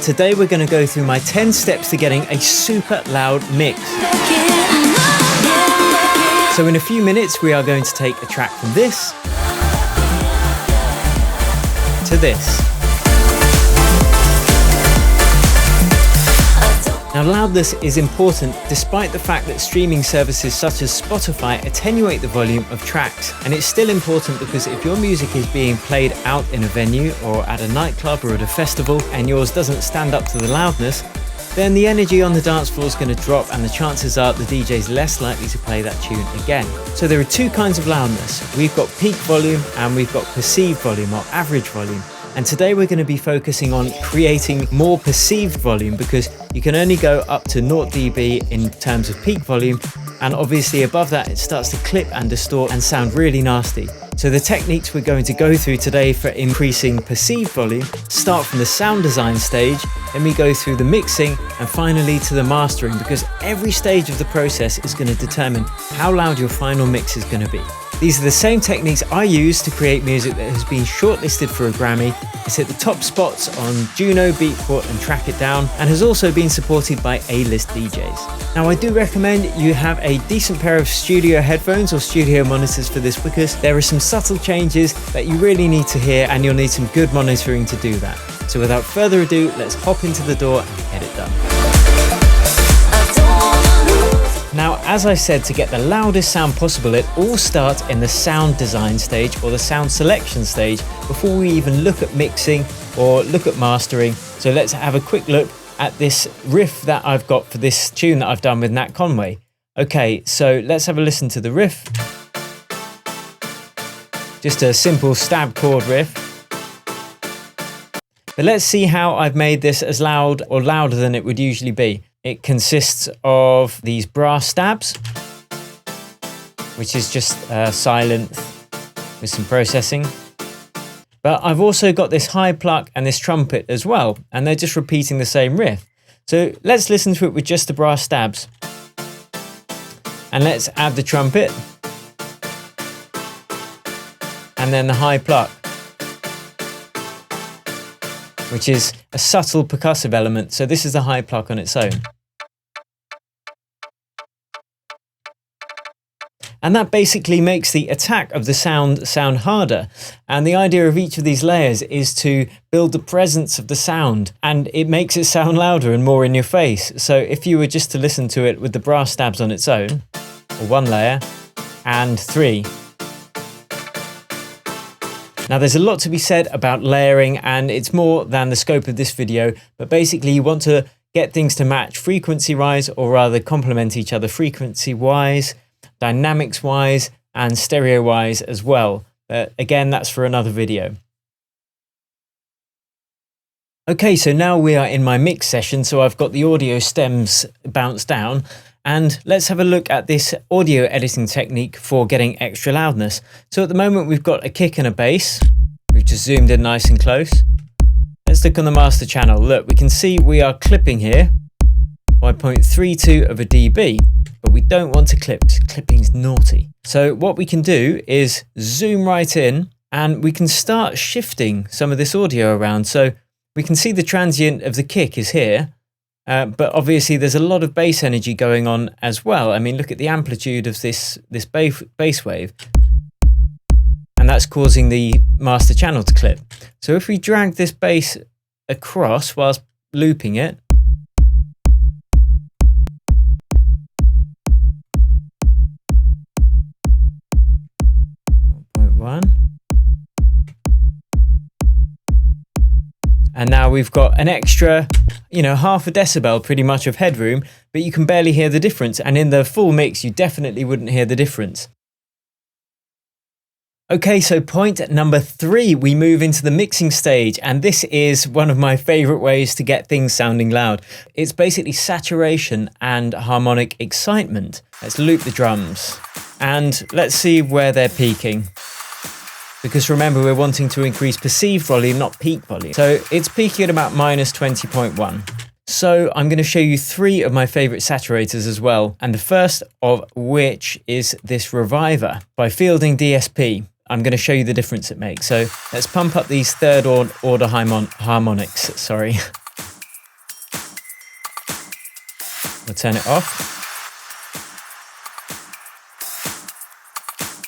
Today we're going to go through my 10 steps to getting a super loud mix. So in a few minutes we are going to take a track from this to this. Now loudness is important despite the fact that streaming services such as Spotify attenuate the volume of tracks, and it's still important because if your music is being played out in a venue or at a nightclub or at a festival and yours doesn't stand up to the loudness, then the energy on the dance floor is going to drop and the chances are the DJ is less likely to play that tune again. So there are two kinds of loudness. We've got peak volume and we've got perceived volume or average volume. And today we're going to be focusing on creating more perceived volume because you can only go up to 0 dB in terms of peak volume, and obviously above that it starts to clip and distort and sound really nasty. So the techniques we're going to go through today for increasing perceived volume start from the sound design stage, then we go through the mixing and finally to the mastering, because every stage of the process is going to determine how loud your final mix is going to be. These are the same techniques I use to create music that has been shortlisted for a Grammy. It's hit the top spots on Juno, Beatport and Track It Down, and has also been supported by A-list DJs. Now I do recommend you have a decent pair of studio headphones or studio monitors for this, because there are some subtle changes that you really need to hear and you'll need some good monitoring to do that. So without further ado, let's hop into the door and get it done. Now, as I said, to get the loudest sound possible, it all starts in the sound design stage or the sound selection stage before we even look at mixing or look at mastering. So let's have a quick look at this riff that I've got for this tune that I've done with Nat Conway. Okay, so let's have a listen to the riff. Just a simple stab chord riff. But let's see how I've made this as loud or louder than it would usually be. It consists of these brass stabs, which is just silent with some processing. But I've also got this high pluck and this trumpet as well, and they're just repeating the same riff. So let's listen to it with just the brass stabs. And let's add the trumpet. And then the high pluck, which is a subtle percussive element. So this is the high pluck on its own. And that basically makes the attack of the sound harder. And the idea of each of these layers is to build the presence of the sound, and it makes it sound louder and more in your face. So if you were just to listen to it with the brass stabs on its own, or one layer, and three. Now there's a lot to be said about layering, and it's more than the scope of this video, but basically you want to get things to match frequency-wise, or rather complement each other frequency-wise, dynamics-wise, and stereo-wise as well. Again, that's for another video. Okay, so now we are in my mix session, so I've got the audio stems bounced down, and let's have a look at this audio editing technique for getting extra loudness. So at the moment we've got a kick and a bass. We've just zoomed in nice and close. Let's look on the master channel. Look, we can see we are clipping here by 0.32 of a dB, but we don't want to clip. Clipping's naughty. So what we can do is zoom right in, and we can start shifting some of this audio around. So we can see the transient of the kick is here. But obviously there's a lot of bass energy going on as well. I mean, look at the amplitude of this bass wave. And that's causing the master channel to clip. So if we drag this bass across whilst looping it, and now we've got an extra, half a decibel pretty much of headroom, but you can barely hear the difference. And in the full mix, you definitely wouldn't hear the difference. Okay, so point number 3, we move into the mixing stage. And this is one of my favorite ways to get things sounding loud. It's basically saturation and harmonic excitement. Let's loop the drums and let's see where they're peaking. Because remember, we're wanting to increase perceived volume, not peak volume. So it's peaking at about minus 20.1. So I'm going to show you 3 of my favorite saturators as well. And the first of which is this Reviver by Fielding DSP. I'm going to show you the difference it makes. So let's pump up these third order harmonics. Sorry. We'll turn it off.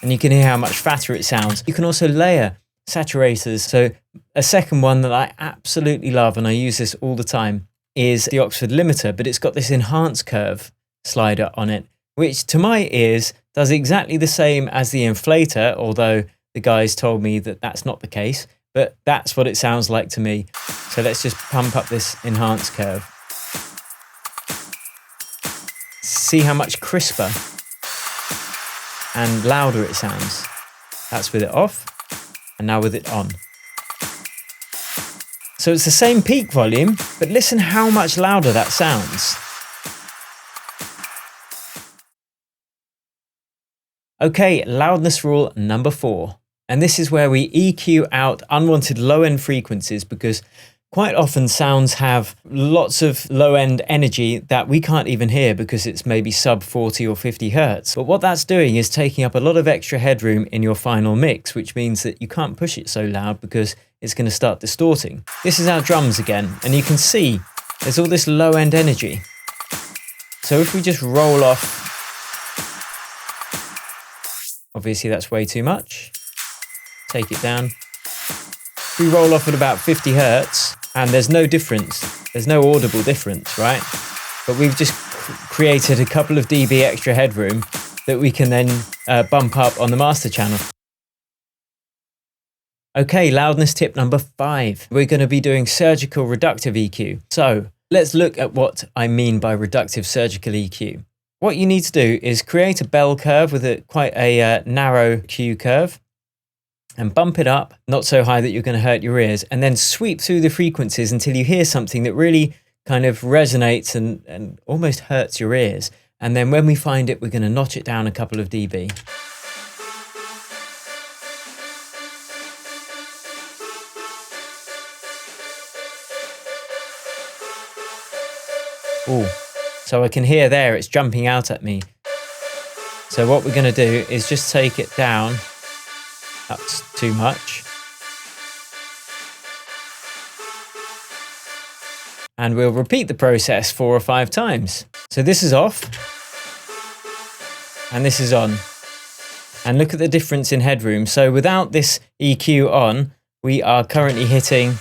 And you can hear how much fatter it sounds. You can also layer saturators. So a second one that I absolutely love, and I use this all the time, is the Oxford limiter, but it's got this enhance curve slider on it, which to my ears does exactly the same as the inflator, although the guys told me that that's not the case, but that's what it sounds like to me. So let's just pump up this enhance curve. See how much crisper and louder it sounds. That's with it off, and now with it on. So it's the same peak volume, but listen how much louder that sounds. Okay, loudness rule number 4. And this is where we EQ out unwanted low-end frequencies, because quite often sounds have lots of low-end energy that we can't even hear because it's maybe sub 40 or 50 hertz. But what that's doing is taking up a lot of extra headroom in your final mix, which means that you can't push it so loud because it's going to start distorting. This is our drums again, and you can see there's all this low-end energy. So if we just roll off, obviously that's way too much. Take it down. We roll off at about 50 hertz and there's no difference. There's no audible difference, right? But we've just created a couple of dB extra headroom that we can then bump up on the master channel. Okay, loudness tip number 5. We're going to be doing surgical reductive EQ. So let's look at what I mean by reductive surgical EQ. What you need to do is create a bell curve with quite a narrow Q curve, and bump it up, not so high that you're going to hurt your ears, and then sweep through the frequencies until you hear something that really kind of resonates and almost hurts your ears. And then when we find it, we're going to notch it down a couple of dB. Oh, so I can hear there it's jumping out at me. So what we're going to do is just take it down. That's too much. And we'll repeat the process 4 or 5 times. So this is off, and this is on. And look at the difference in headroom. So without this EQ on, we are currently hitting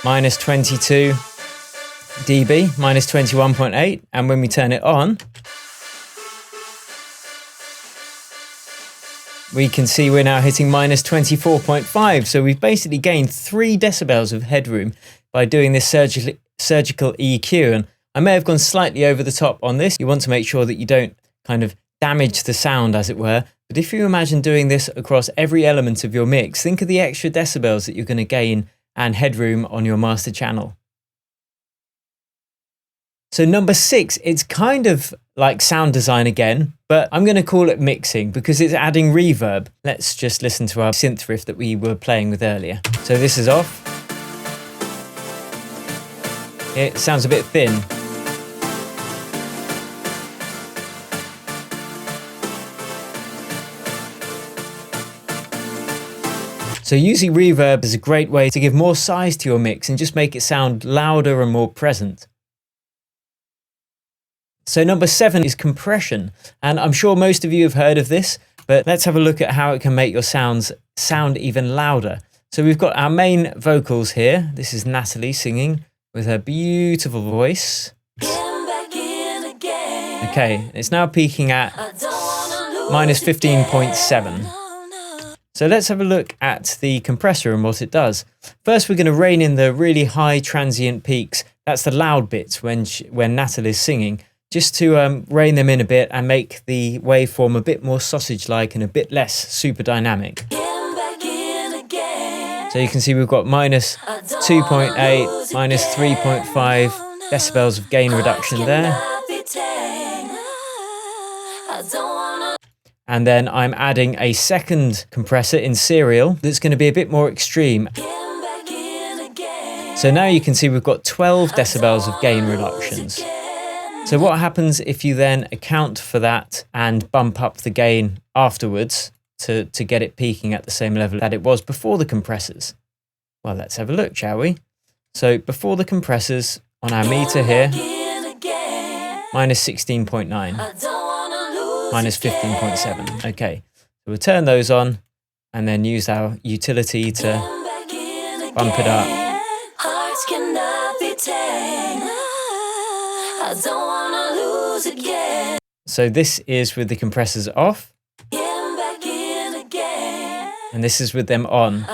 minus 22 dB, minus 21.8. And when we turn it on, we can see we're now hitting minus 24.5. So we've basically gained 3 decibels of headroom by doing this surgical EQ. And I may have gone slightly over the top on this. You want to make sure that you don't kind of damage the sound, as it were. But if you imagine doing this across every element of your mix, think of the extra decibels that you're going to gain and headroom on your master channel. So number 6, it's kind of like sound design again, but I'm going to call it mixing because it's adding reverb. Let's just listen to our synth riff that we were playing with earlier. So this is off. It sounds a bit thin. So using reverb is a great way to give more size to your mix and just make it sound louder and more present. So number 7 is compression, and I'm sure most of you have heard of this, but let's have a look at how it can make your sounds sound even louder. So we've got our main vocals here. This is Natalie singing with her beautiful voice. Okay, it's now peaking at minus 15.7. So let's have a look at the compressor and what it does. First, we're going to rein in the really high transient peaks. That's the loud bits when Natalie's singing, just to rein them in a bit and make the waveform a bit more sausage-like and a bit less super dynamic. So you can see we've got minus 2.8, minus 3.5 decibels of gain reduction there. And then I'm adding a second compressor in serial that's going to be a bit more extreme. So now you can see we've got 12 decibels of gain reductions. So what happens if you then account for that and bump up the gain afterwards to get it peaking at the same level that it was before the compressors? Well, let's have a look, shall we? So before the compressors, on our meter here, minus 16.9, minus 15.7. Okay, so we'll turn those on and then use our utility to bump it up. So this is with the compressors off, and this is with them on.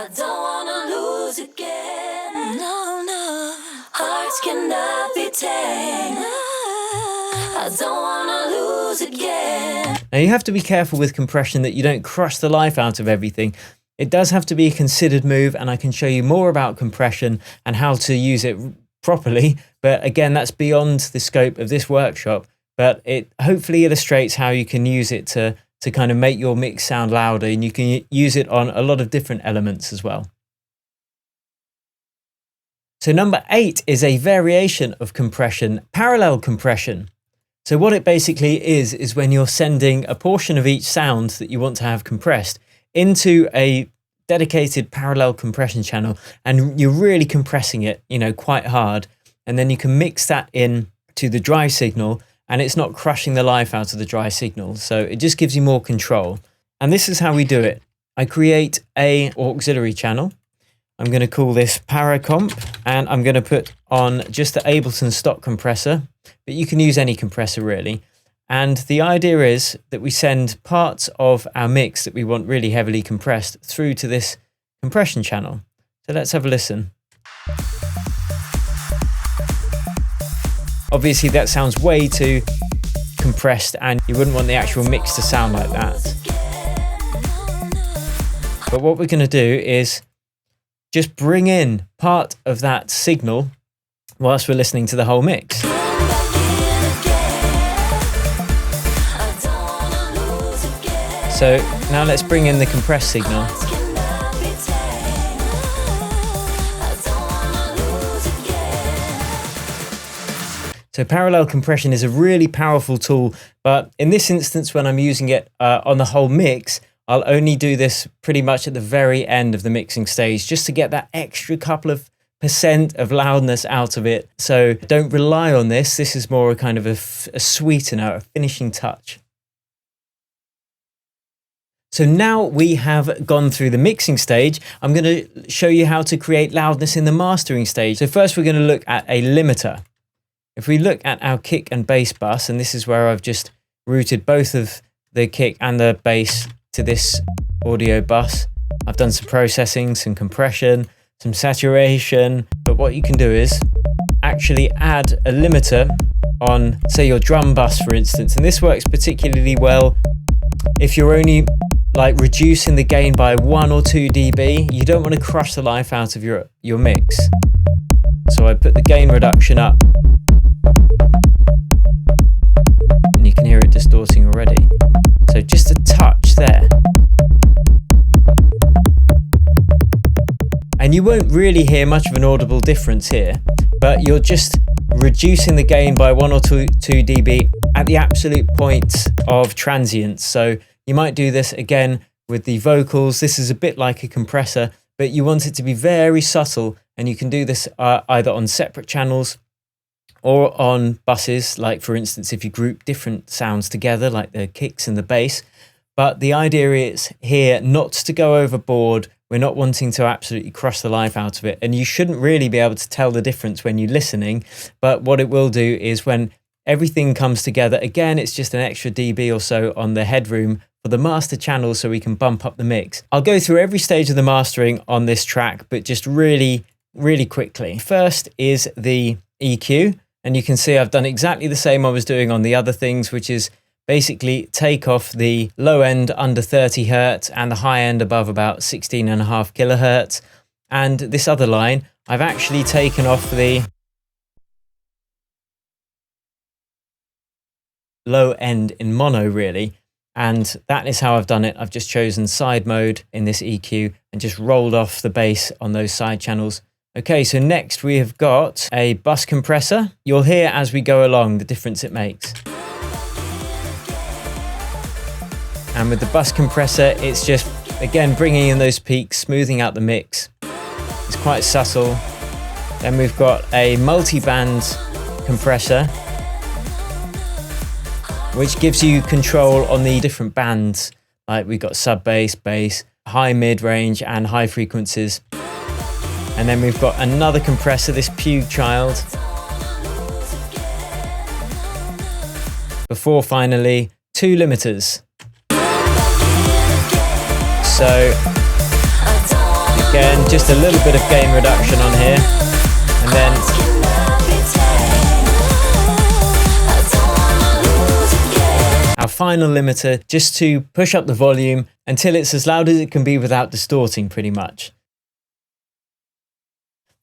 Now you have to be careful with compression that you don't crush the life out of everything. It does have to be a considered move, and I can show you more about compression and how to use it properly. But again, that's beyond the scope of this workshop. But it hopefully illustrates how you can use it to kind of make your mix sound louder, and you can use it on a lot of different elements as well. So number 8 is a variation of compression, parallel compression. So what it basically is when you're sending a portion of each sound that you want to have compressed into a dedicated parallel compression channel, and you're really compressing it, quite hard. And then you can mix that in to the dry signal, and it's not crushing the life out of the dry signal. So it just gives you more control. And this is how we do it. I create a auxiliary channel. I'm going to call this Paracomp, and I'm going to put on just the Ableton stock compressor, but you can use any compressor really. And the idea is that we send parts of our mix that we want really heavily compressed through to this compression channel. So let's have a listen. Obviously that sounds way too compressed, and you wouldn't want the actual mix to sound like that. But what we're going to do is just bring in part of that signal whilst we're listening to the whole mix. So now let's bring in the compressed signal. So parallel compression is a really powerful tool, but in this instance, when I'm using it on the whole mix, I'll only do this pretty much at the very end of the mixing stage, just to get that extra couple of % of loudness out of it. So don't rely on this. This is more a kind of a sweetener, a finishing touch. So now we have gone through the mixing stage, I'm going to show you how to create loudness in the mastering stage. So first we're going to look at a limiter. If we look at our kick and bass bus, and this is where I've just routed both of the kick and the bass to this audio bus. I've done some processing, some compression, some saturation, but what you can do is actually add a limiter on, say, your drum bus, for instance, and this works particularly well if you're only like reducing the gain by 1 or 2 dB. You don't want to crush the life out of your mix. So I put the gain reduction up, and you can hear it distorting already. So just a touch there. And you won't really hear much of an audible difference here, but you're just reducing the gain by 1 or 2 dB at the absolute point of transients. So you might do this again with the vocals. This is a bit like a compressor, but you want it to be very subtle, and you can do this either on separate channels or on buses, like for instance if you group different sounds together like the kicks and the bass. But the idea is here not to go overboard. We're not wanting to absolutely crush the life out of it, and you shouldn't really be able to tell the difference when you're listening. But what it will do is when everything comes together, again, it's just an extra dB or so on the headroom for the master channel, so we can bump up the mix. I'll go through every stage of the mastering on this track, but just really quickly. First is the EQ, and you can see I've done exactly the same I was doing on the other things, which is basically take off the low end under 30 Hertz and the high end above about 16.5 kilohertz. And this other line, I've actually taken off the low end in mono really. And that is how I've done it. I've just chosen side mode in this EQ and just rolled off the bass on those side channels. Okay, so next we have got a bus compressor. You'll hear as we go along the difference it makes. And with the bus compressor, it's just, again, bringing in those peaks, smoothing out the mix. It's quite subtle. Then we've got a multi-band compressor, which gives you control on the different bands. Like we've got sub bass, bass, high mid-range and high frequencies. And then we've got another compressor, this Pugue Child. Before finally, 2 limiters. So again, just a little bit of gain reduction on here. And then our final limiter, just to push up the volume until it's as loud as it can be without distorting pretty much.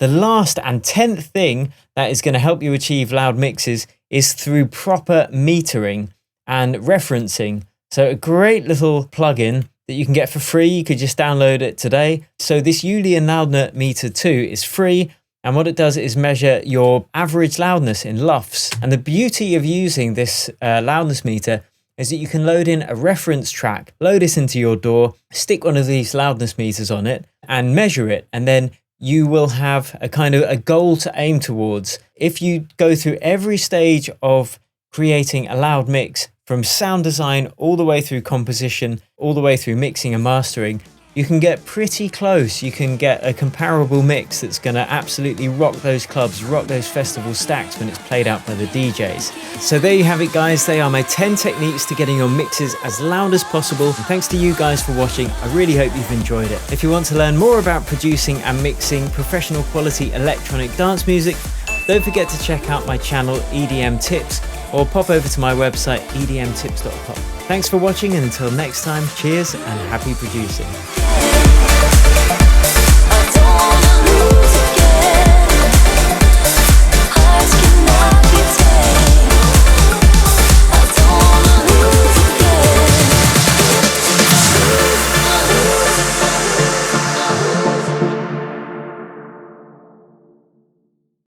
The last and 10th thing that is going to help you achieve loud mixes is through proper metering and referencing. So a great little plugin that you can get for free. You could just download it today. So this Julian Loudner Meter 2 is free. And what it does is measure your average loudness in LUFS. And the beauty of using this loudness meter is that you can load in a reference track, load it into your DAW, stick one of these loudness meters on it and measure it. And then you will have a kind of a goal to aim towards. If you go through every stage of creating a loud mix, from sound design all the way through composition, all the way through mixing and mastering, you can get pretty close. You can get a comparable mix that's going to absolutely rock those clubs, rock those festival stacks when it's played out by the DJs. So there you have it, guys. They are my 10 techniques to getting your mixes as loud as possible. And thanks to you guys for watching. I really hope you've enjoyed it. If you want to learn more about producing and mixing professional quality electronic dance music, don't forget to check out my channel EDM Tips, or pop over to my website edmtips.com. Thanks for watching, and until next time, cheers and happy producing.